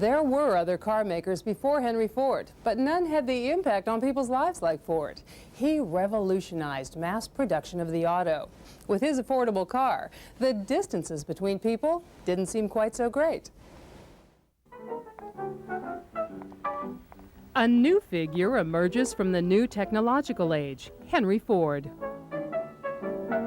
There were other car makers before Henry Ford, but none had the impact on people's lives like Ford. He revolutionized mass production of the auto. With his affordable car, the distances between people didn't seem quite so great. A new figure emerges from the new technological age, Henry Ford.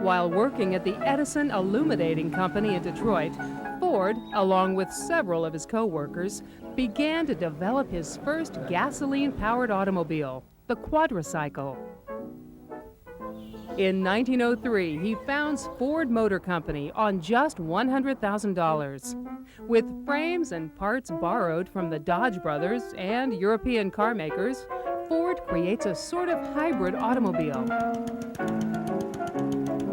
While working at the Edison Illuminating Company in Detroit, Ford, along with several of his co-workers, began to develop his first gasoline-powered automobile, the quadricycle. In 1903, he founds Ford Motor Company on just $100,000. With frames and parts borrowed from the Dodge brothers and European car makers, Ford creates a sort of hybrid automobile.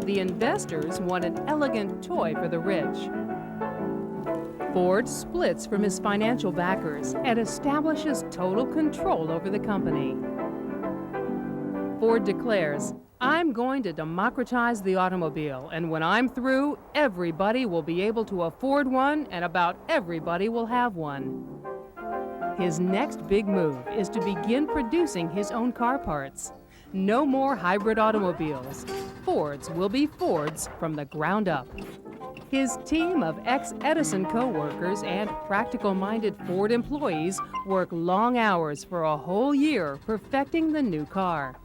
The investors want an elegant toy for the rich. Ford splits from his financial backers and establishes total control over the company. Ford declares, "I'm going to democratize the automobile, and when I'm through, everybody will be able to afford one, and about everybody will have one." His next big move is to begin producing his own car parts. No more hybrid automobiles. Fords will be Fords from the ground up. His team of ex-Edison co-workers and practical-minded Ford employees work long hours for a whole year perfecting the new car.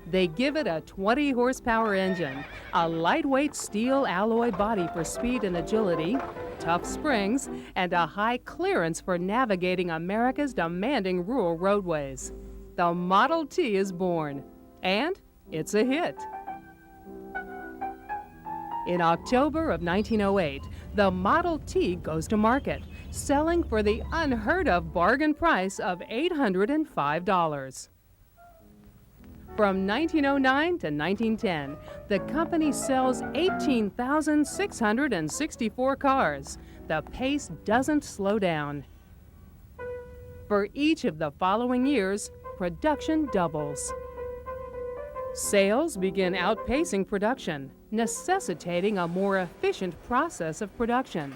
They give it a 20-horsepower engine, a lightweight steel alloy body for speed and agility, tough springs, and a high clearance for navigating America's demanding rural roadways. The Model T is born, and it's a hit. In October of 1908, the Model T goes to market, selling for the unheard-of bargain price of $805. From 1909 to 1910, the company sells 18,664 cars. The pace doesn't slow down. For each of the following years, production doubles. Sales begin outpacing production, necessitating a more efficient process of production.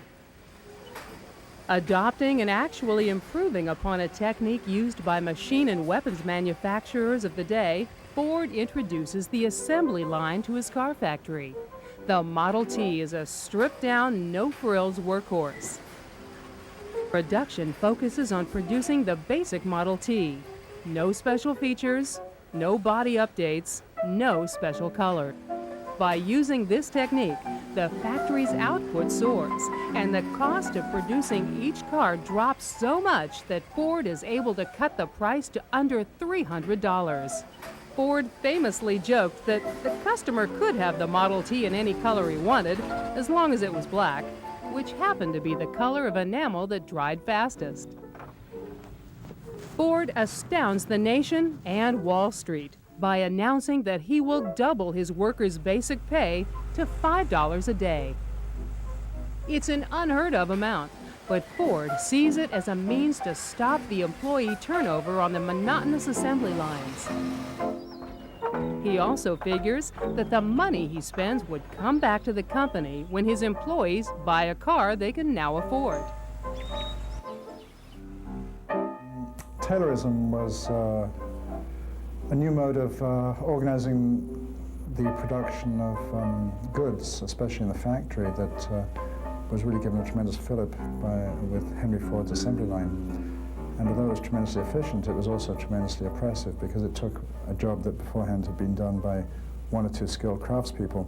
Adopting and actually improving upon a technique used by machine and weapons manufacturers of the day, Ford introduces the assembly line to his car factory. The Model T is a stripped-down, no-frills workhorse. Production focuses on producing the basic Model T. No special features, no body updates, no special color. By using this technique, the factory's output soars, and the cost of producing each car drops so much that Ford is able to cut the price to under $300. Ford famously joked that the customer could have the Model T in any color he wanted, as long as it was black, which happened to be the color of enamel that dried fastest. Ford astounds the nation and Wall Street by announcing that he will double his workers' basic pay to $5 a day. It's an unheard of amount, but Ford sees it as a means to stop the employee turnover on the monotonous assembly lines. He also figures that the money he spends would come back to the company when his employees buy a car they can now afford. Taylorism was a new mode of organizing the production of goods, especially in the factory, that was really given a tremendous fillip with Henry Ford's assembly line. And although it was tremendously efficient, it was also tremendously oppressive because it took a job that beforehand had been done by one or two skilled craftspeople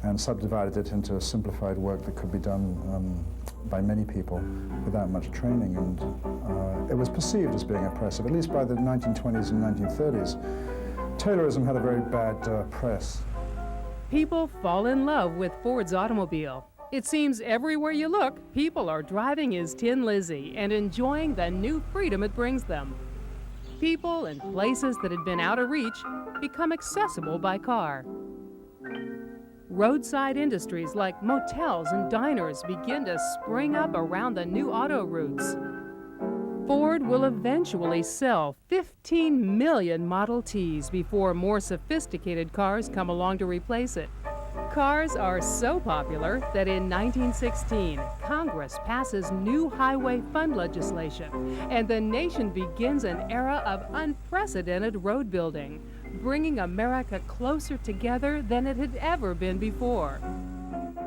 and subdivided it into simplified work that could be done by many people without much training. And it was perceived as being oppressive, at least by the 1920s and 1930s. Taylorism had a very bad press. People fall in love with Ford's automobile. It seems everywhere you look, people are driving his Tin Lizzie and enjoying the new freedom it brings them. People and places that had been out of reach become accessible by car. Roadside industries like motels and diners begin to spring up around the new auto routes. Ford will eventually sell 15 million Model Ts before more sophisticated cars come along to replace it. Cars are so popular that in 1916, Congress passes new highway fund legislation, and the nation begins an era of unprecedented road building, bringing America closer together than it had ever been before.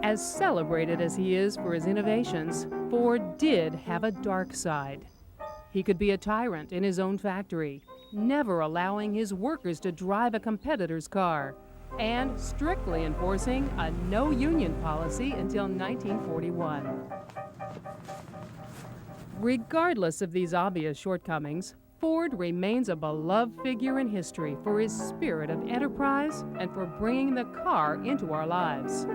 As celebrated as he is for his innovations, Ford did have a dark side. He could be a tyrant in his own factory, never allowing his workers to drive a competitor's car, and strictly enforcing a no-union policy until 1941. Regardless of these obvious shortcomings, Ford remains a beloved figure in history for his spirit of enterprise and for bringing the car into our lives.